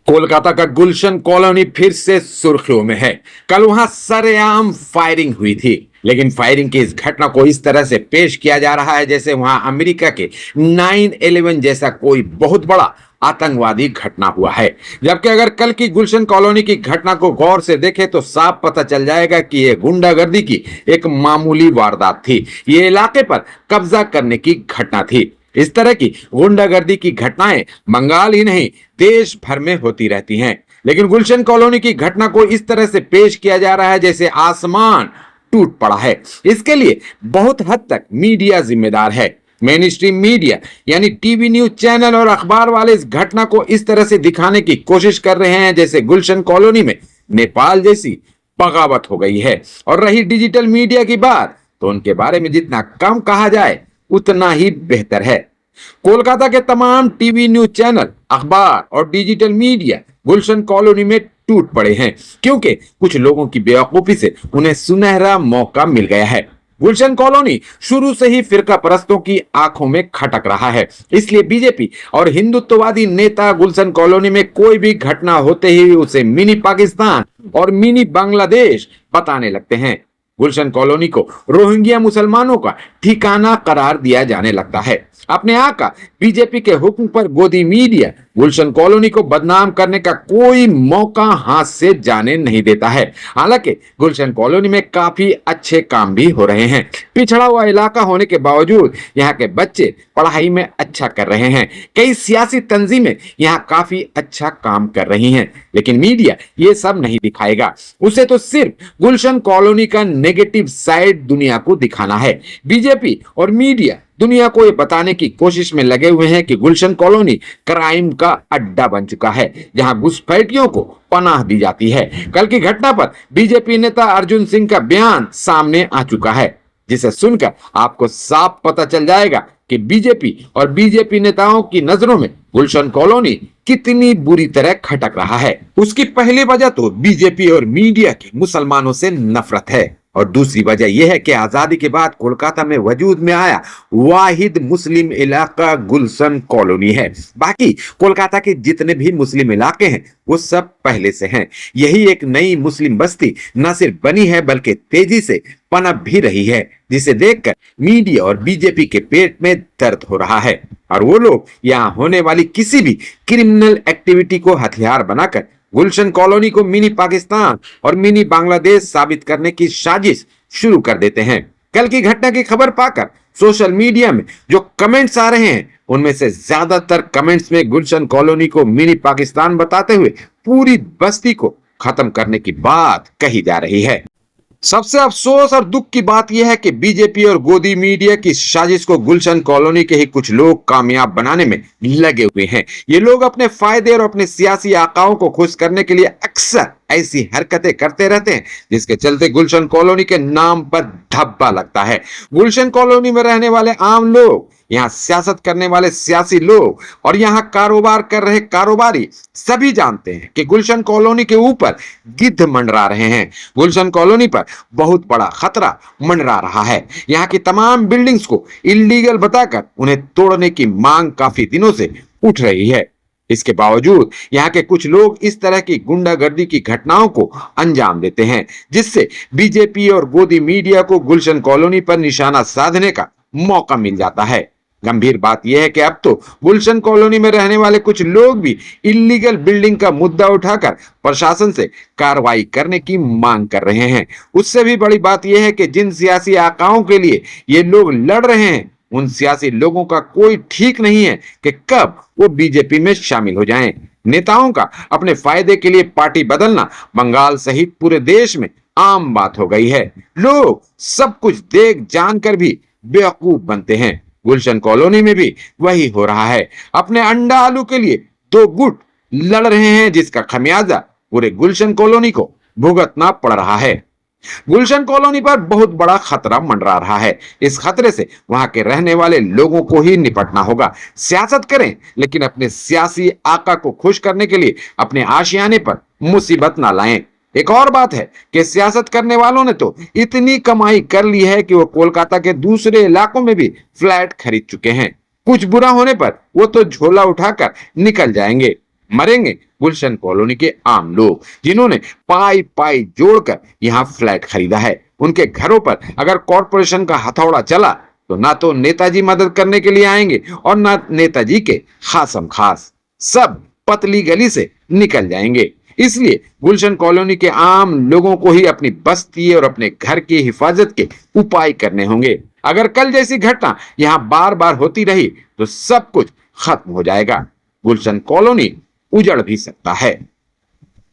कोलकाता का गुलशन कॉलोनी फिर से सुर्खियों में है। कल वहां सरेआम फायरिंग हुई थी, लेकिन फायरिंग की इस घटना को इस तरह से पेश किया जा रहा है जैसे वहां अमेरिका के 9/11 जैसा कोई बहुत बड़ा आतंकवादी घटना हुआ है। जबकि अगर कल की गुलशन कॉलोनी की घटना को गौर से देखें तो साफ पता चल जाएगा कि यह गुंडागर्दी की एक मामूली वारदात थी। ये इलाके पर कब्जा करने की घटना थी। इस तरह की गुंडागर्दी की घटनाएं बंगाल ही नहीं देश भर में होती रहती हैं, लेकिन गुलशन कॉलोनी की घटना को इस तरह से पेश किया जा रहा है जैसे आसमान टूट पड़ा है। इसके लिए बहुत हद तक मीडिया जिम्मेदार है। मेन स्ट्रीम मीडिया यानी टीवी न्यूज चैनल और अखबार वाले इस घटना को इस तरह से दिखाने की कोशिश कर रहे हैं जैसे गुलशन कॉलोनी में नेपाल जैसी बगावत हो गई है। और रही डिजिटल मीडिया की बात, तो उनके बारे में जितना कम कहा जाए उतना ही बेहतर है। कोलकाता के तमाम टीवी न्यूज चैनल, अखबार और डिजिटल मीडिया गुलशन कॉलोनी में टूट पड़े हैं, क्योंकि कुछ लोगों की बेवकूफी से उन्हें सुनहरा मौका मिल गया है। गुलशन कॉलोनी शुरू से ही फिरका परस्तों की आंखों में खटक रहा है, इसलिए बीजेपी और हिंदुत्ववादी नेता गुलशन कॉलोनी में कोई भी घटना होते ही उसे मिनी पाकिस्तान और मिनी बांग्लादेश बताने लगते हैं। गुलशन कॉलोनी को रोहिंग्या मुसलमानों का ठिकाना करार दिया जाने लगता है। अपने आका बीजेपी के हुक्म पर गोदी मीडिया गुलशन कॉलोनी को बदनाम करने का कोई मौका हाथ से जाने नहीं देता है। हालांकि गुलशन कॉलोनी में काफी अच्छे काम भी हो रहे हैं। पिछड़ा हुआ इलाका होने के बावजूद यहाँ के बच्चे पढ़ाई में अच्छा कर रहे हैं। कई सियासी तंजीमें यहाँ काफी अच्छा काम कर रही हैं, लेकिन मीडिया ये सब नहीं दिखाएगा। उसे तो सिर्फ गुलशन कॉलोनी का नेगेटिव साइड दुनिया को दिखाना है। बीजेपी और मीडिया दुनिया को ये बताने की कोशिश में लगे हुए हैं कि गुलशन कॉलोनी क्राइम का अड्डा बन चुका है, जहां घुसपैठियों को पनाह दी जाती है। कल की घटना पर बीजेपी नेता अर्जुन सिंह का बयान सामने आ चुका है, जिसे सुनकर आपको साफ पता चल जाएगा कि बीजेपी और बीजेपी नेताओं की नजरों में गुलशन कॉलोनी कितनी बुरी तरह खटक रहा है। उसकी पहली वजह तो बीजेपी और मीडिया की मुसलमानों से नफरत है, और दूसरी वजह यह है कि आजादी के बाद कोलकाता में वजूद में आया वाहिद मुस्लिम इलाका गुलशन कॉलोनी है। बाकी कोलकाता के जितने भी मुस्लिम इलाके हैं वो सब पहले से हैं। यही एक नई मुस्लिम बस्ती न सिर्फ बनी है बल्कि तेजी से पनप भी रही है, जिसे देखकर मीडिया और बीजेपी के पेट में दर्द हो रहा है। और वो लोग यहाँ होने वाली किसी भी क्रिमिनल एक्टिविटी को हथियार बनाकर गुलशन कॉलोनी को मिनी पाकिस्तान और मिनी बांग्लादेश साबित करने की साजिश शुरू कर देते हैं। कल की घटना की खबर पाकर सोशल मीडिया में जो कमेंट्स आ रहे हैं, उनमें से ज्यादातर कमेंट्स में गुलशन कॉलोनी को मिनी पाकिस्तान बताते हुए पूरी बस्ती को खत्म करने की बात कही जा रही है। सबसे अफसोस और दुख की बात यह है कि बीजेपी और गोदी मीडिया की साजिश को गुलशन कॉलोनी के ही कुछ लोग कामयाब बनाने में लगे हुए हैं। ये लोग अपने फायदे और अपने सियासी आकाओं को खुश करने के लिए अक्सर ऐसी हरकतें करते रहते हैं, जिसके चलते गुलशन कॉलोनी के नाम पर धब्बा लगता है। गुलशन कॉलोनी में रहने वाले आम लोग, यहाँ सियासत करने वाले सियासी लोग और यहाँ कारोबार कर रहे कारोबारी सभी जानते हैं कि गुलशन कॉलोनी के ऊपर गिद्ध मंडरा रहे हैं। गुलशन कॉलोनी पर बहुत बड़ा खतरा मंडरा रहा है। यहाँ की तमाम बिल्डिंग्स को इल्लीगल बताकर उन्हें तोड़ने की मांग काफी दिनों से उठ रही है। इसके बावजूद यहाँ के कुछ लोग इस तरह की गुंडागर्दी की घटनाओं को अंजाम देते हैं, जिससे बीजेपी और गोदी मीडिया को गुलशन कॉलोनी पर निशाना साधने का मौका मिल जाता है। गंभीर बात यह है कि अब तो गुलशन कॉलोनी में रहने वाले कुछ लोग भी इल्लीगल बिल्डिंग का मुद्दा उठाकर प्रशासन से कार्रवाई करने की मांग कर रहे हैं। उससे भी बड़ी बात यह है कि जिन सियासी आकाओं के लिए ये लोग लड़ रहे हैं, उन सियासी लोगों का कोई ठीक नहीं है कि कब वो बीजेपी में शामिल हो जाएं। नेताओं का अपने फायदे के लिए पार्टी बदलना बंगाल सहित पूरे देश में आम बात हो गई है। लोग सब कुछ देख जानकर भी बेवकूफ बनते हैं। गुलशन कॉलोनी में भी वही हो रहा है। अपने अंडा आलू के लिए दो गुट लड़ रहे हैं, जिसका खमियाजा पूरे गुलशन कॉलोनी को भुगतना पड़ रहा है। गुलशन कॉलोनी पर बहुत बड़ा खतरा मंडरा रहा है। इस खतरे से वहां के रहने वाले लोगों को ही निपटना होगा। सियासत करें, लेकिन अपने सियासी आका को खुश करने के लिए अपने आशियाने पर मुसीबत ना लाएं। एक और बात है कि सियासत करने वालों ने तो इतनी कमाई कर ली है कि वो कोलकाता के दूसरे इलाकों में भी फ्लैट खरीद चुके हैं। कुछ बुरा होने पर वो तो झोला उठाकर निकल जाएंगे। मरेंगे गुलशन कॉलोनी के आम लोग, जिन्होंने पाई पाई जोड़कर यहाँ फ्लैट खरीदा है। उनके घरों पर अगर कॉरपोरेशन का हथौड़ा चला तो ना तो नेताजी मदद करने के लिए आएंगे और ना नेताजी के खासम खास, सब पतली गली से निकल जाएंगे। इसलिए गुलशन कॉलोनी के आम लोगों को ही अपनी बस्ती और अपने घर की हिफाजत के उपाय करने होंगे। अगर कल जैसी घटना यहाँ बार बार होती रही तो सब कुछ खत्म हो जाएगा। गुलशन कॉलोनी उजड़ भी सकता है।